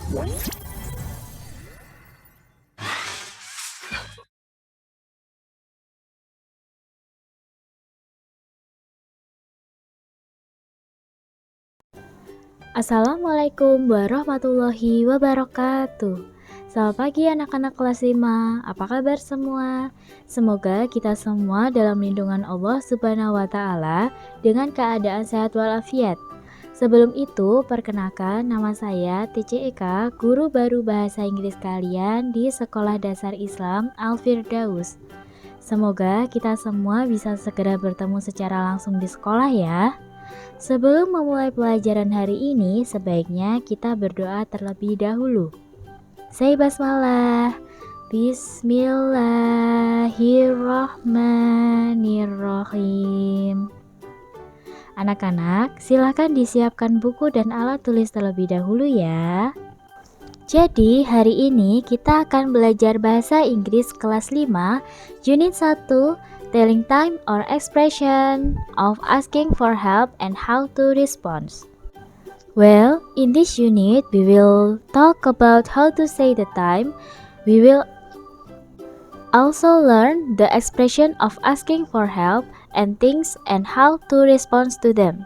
Assalamualaikum warahmatullahi wabarakatuh. Selamat pagi anak-anak kelas 5. Apa kabar semua? Semoga kita semua dalam lindungan Allah Subhanahu wa taala dengan keadaan sehat walafiat. Sebelum itu, perkenalkan nama saya TC Eka, guru baru bahasa Inggris kalian di Sekolah Dasar Islam Al-Firdaus. Semoga kita semua bisa segera bertemu secara langsung di sekolah ya. Sebelum memulai pelajaran hari ini, sebaiknya kita berdoa terlebih dahulu. Say basmalah. Bismillahirrahmanirrahim. Anak-anak, silakan disiapkan buku dan alat tulis terlebih dahulu ya. Jadi, hari ini kita akan belajar bahasa Inggris kelas 5, unit 1, telling time or expression of asking for help and how to respond. Well, in this unit, we will talk about how to say the time. We will also learn the expression of asking for help and things and how to respond to them.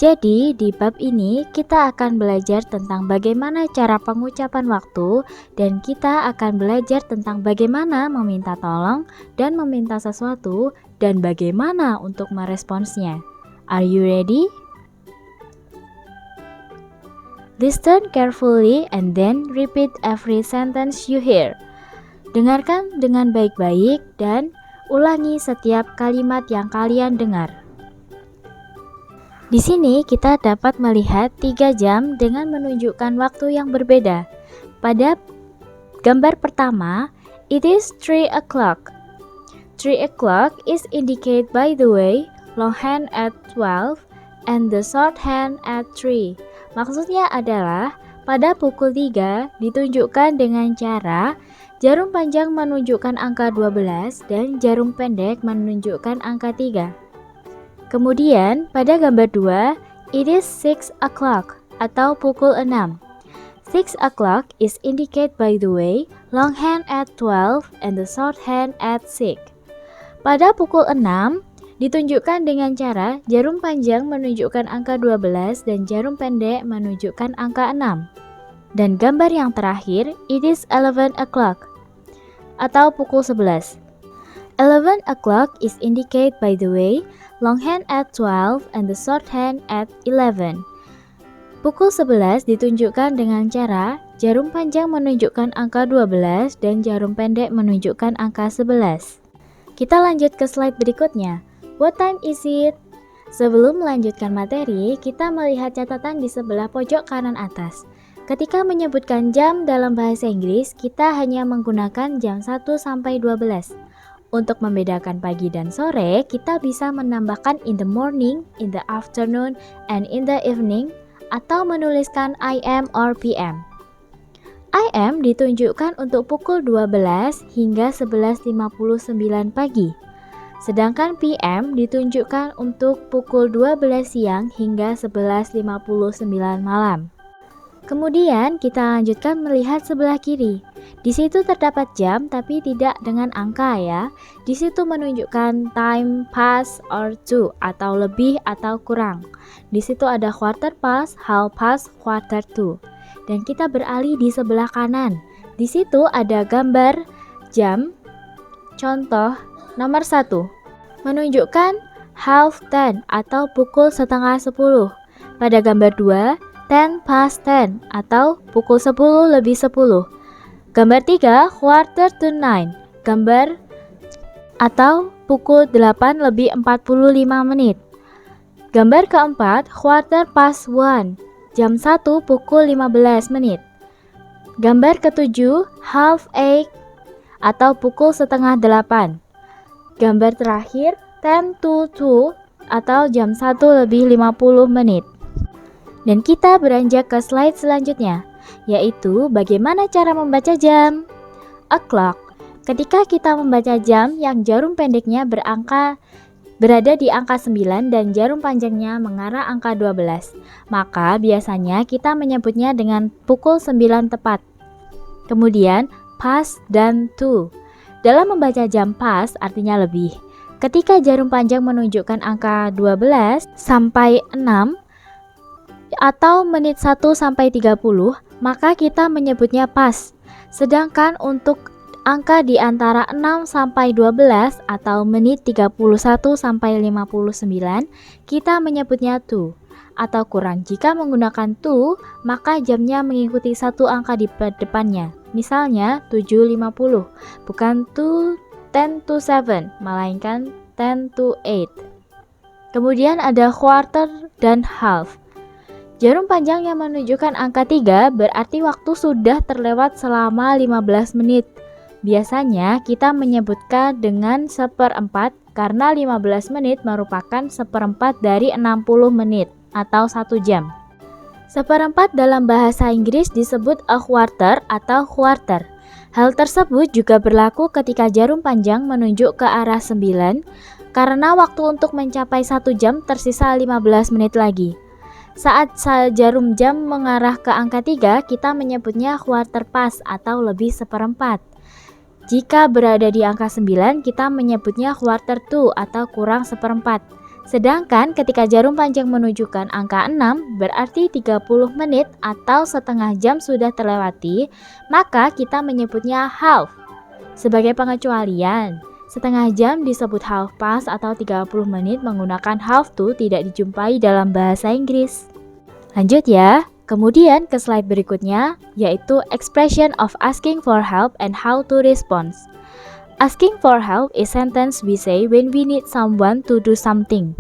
Jadi, di bab ini kita akan belajar tentang bagaimana cara pengucapan waktu dan kita akan belajar tentang bagaimana meminta tolong dan meminta sesuatu dan bagaimana untuk meresponsnya. Are you ready? Listen carefully and then repeat every sentence you hear. Dengarkan dengan baik-baik dan ulangi setiap kalimat yang kalian dengar. Di sini kita dapat melihat 3 jam dengan menunjukkan waktu yang berbeda. Pada gambar pertama, it is 3 o'clock. 3 o'clock is indicated by the way long hand at 12 and the short hand at 3. Maksudnya adalah pada pukul 3 ditunjukkan dengan cara jarum panjang menunjukkan angka 12 dan jarum pendek menunjukkan angka 3. Kemudian pada gambar 2, it is 6 o'clock atau pukul 6. 6 o'clock is indicated by the way long hand at 12 and the short hand at 6. Pada pukul 6 ditunjukkan dengan cara jarum panjang menunjukkan angka 12 dan jarum pendek menunjukkan angka 6. Dan gambar yang terakhir, it is 11 o'clock atau pukul 11. 11 o'clock is indicated by the way long hand at 12 and the short hand at 11. Pukul 11 ditunjukkan dengan cara jarum panjang menunjukkan angka 12 dan jarum pendek menunjukkan angka 11. Kita lanjut ke slide berikutnya. What time is it? Sebelum melanjutkan materi, kita melihat catatan di sebelah pojok kanan atas. Ketika menyebutkan jam dalam bahasa Inggris, kita hanya menggunakan jam 1 sampai 12. Untuk membedakan pagi dan sore, kita bisa menambahkan in the morning, in the afternoon, and in the evening, atau menuliskan IM or PM. IM ditunjukkan untuk pukul 12 hingga 11.59 pagi. Sedangkan PM ditunjukkan untuk pukul 12 siang hingga 11.59 malam. Kemudian kita lanjutkan melihat sebelah kiri. Di situ terdapat jam tapi tidak dengan angka ya. Di situ menunjukkan time past or to atau lebih atau kurang. Di situ ada quarter past, half past, quarter to. Dan kita beralih di sebelah kanan. Di situ ada gambar jam. Contoh nomor 1 menunjukkan half 10 atau pukul setengah 10. Pada gambar 2, 10 past 10 atau pukul 10 lebih 10. Gambar 3, quarter to 9, gambar atau pukul 8 lebih 45 menit. Gambar keempat, quarter past 1, jam 1 pukul 15 menit. Gambar ketujuh, half 8 atau pukul setengah 8. Gambar terakhir, 10 to 2 atau jam 1 lebih 50 menit. Dan kita beranjak ke slide selanjutnya, yaitu bagaimana cara membaca jam. A clock. Ketika kita membaca jam yang jarum pendeknya berangka berada di angka 9 dan jarum panjangnya mengarah angka 12. Maka biasanya kita menyebutnya dengan pukul 9 tepat. Kemudian past dan to. Dalam membaca jam past artinya lebih. Ketika jarum panjang menunjukkan angka 12 sampai 6 atau menit 1 sampai 30, maka kita menyebutnya past. Sedangkan untuk angka di antara 6 sampai 12 atau menit 31 sampai 59, kita menyebutnya to atau kurang. Jika menggunakan to, maka jamnya mengikuti satu angka di depannya. Misalnya 7.50, bukan to 10 to 7, melainkan 10 to 8. Kemudian ada quarter dan half. Jarum panjang yang menunjukkan angka 3 berarti waktu sudah terlewat selama 15 menit. Biasanya kita menyebutkan dengan seperempat karena 15 menit merupakan seperempat dari 60 menit atau 1 jam. Seperempat dalam bahasa Inggris disebut a quarter atau quarter. Hal tersebut juga berlaku ketika jarum panjang menunjuk ke arah 9 karena waktu untuk mencapai 1 jam tersisa 15 menit lagi. Saat jarum jam mengarah ke angka 3, kita menyebutnya quarter past atau lebih seperempat. Jika berada di angka 9, kita menyebutnya quarter to atau kurang seperempat. Sedangkan ketika jarum panjang menunjukkan angka 6, berarti 30 menit atau setengah jam sudah terlewati, maka kita menyebutnya half. Sebagai pengecualian, setengah jam disebut half past atau 30 menit menggunakan half to tidak dijumpai dalam bahasa Inggris. Lanjut ya, kemudian ke slide berikutnya, yaitu expression of asking for help and how to respond. Asking for help is sentence we say when we need someone to do something.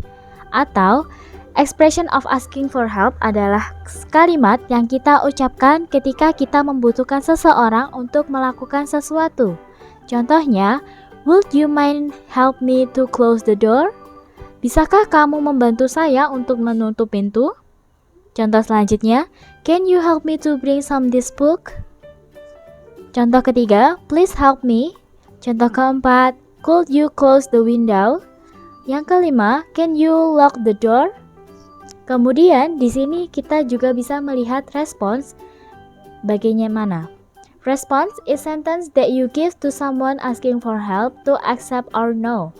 Atau expression of asking for help adalah kalimat yang kita ucapkan ketika kita membutuhkan seseorang untuk melakukan sesuatu. Contohnya, would you mind help me to close the door? Bisakah kamu membantu saya untuk menutup pintu? Contoh selanjutnya, can you help me to bring some this book? Contoh ketiga, please help me. Contoh keempat, could you close the window? Yang kelima, can you lock the door? Kemudian di sini kita juga bisa melihat response bagaimana. Response is sentence that you give to someone asking for help to accept or no.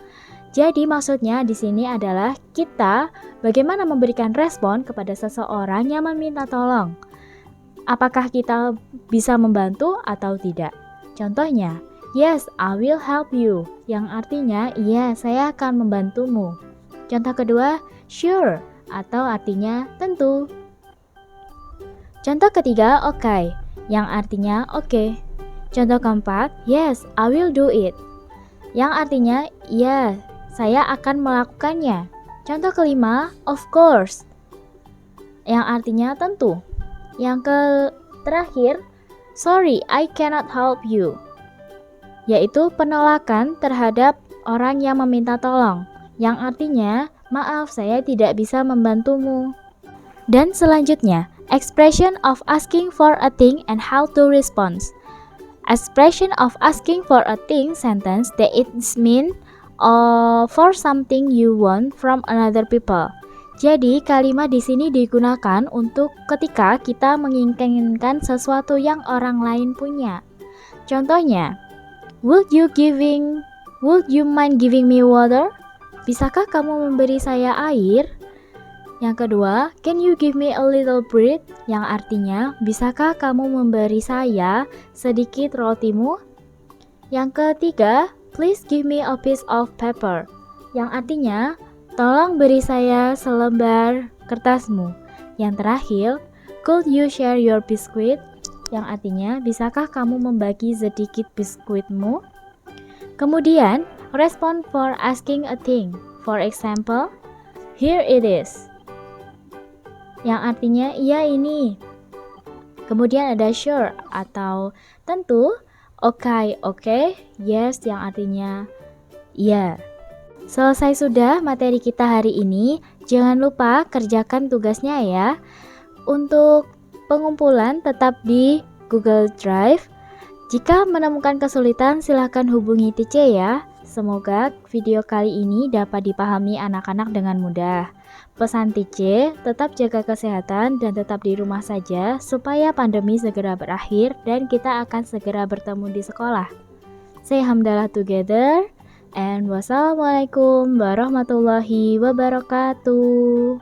Jadi maksudnya di sini adalah kita bagaimana memberikan respon kepada seseorang yang meminta tolong. Apakah kita bisa membantu atau tidak? Contohnya, yes, I will help you, yang artinya iya, saya akan membantumu. Contoh kedua, sure, atau artinya tentu. Contoh ketiga, okay, yang artinya oke. Contoh keempat, yes, I will do it, yang artinya iya, saya akan melakukannya. Contoh kelima, of course, yang artinya tentu. Yang terakhir, sorry, I cannot help you, yaitu penolakan terhadap orang yang meminta tolong, yang artinya, maaf, saya tidak bisa membantumu. Dan selanjutnya, expression of asking for a thing and how to respond. Expression of asking for a thing sentence that it mean for something you want from another people. Jadi kalimat di sini digunakan untuk ketika kita menginginkan sesuatu yang orang lain punya. Contohnya, would you mind giving me water? Bisakah kamu memberi saya air? Yang kedua, can you give me a little bread? Yang artinya, bisakah kamu memberi saya sedikit rotimu? Yang ketiga, please give me a piece of paper. Yang artinya, tolong beri saya selembar kertasmu. Yang terakhir, could you share your biscuit? Yang artinya, bisakah kamu membagi sedikit biskuitmu? Kemudian, respond for asking a thing. For example, here it is, yang artinya iya ini. Kemudian ada sure atau tentu, okay, yes yang artinya iya. Selesai sudah materi kita hari ini. Jangan lupa kerjakan tugasnya ya. Untuk pengumpulan tetap di Google Drive. Jika menemukan kesulitan silahkan hubungi TC ya. Semoga video kali ini dapat dipahami anak-anak dengan mudah. Pesan TC, tetap jaga kesehatan dan tetap di rumah saja supaya pandemi segera berakhir dan kita akan segera bertemu di sekolah. Say hamdalah together and wassalamualaikum warahmatullahi wabarakatuh.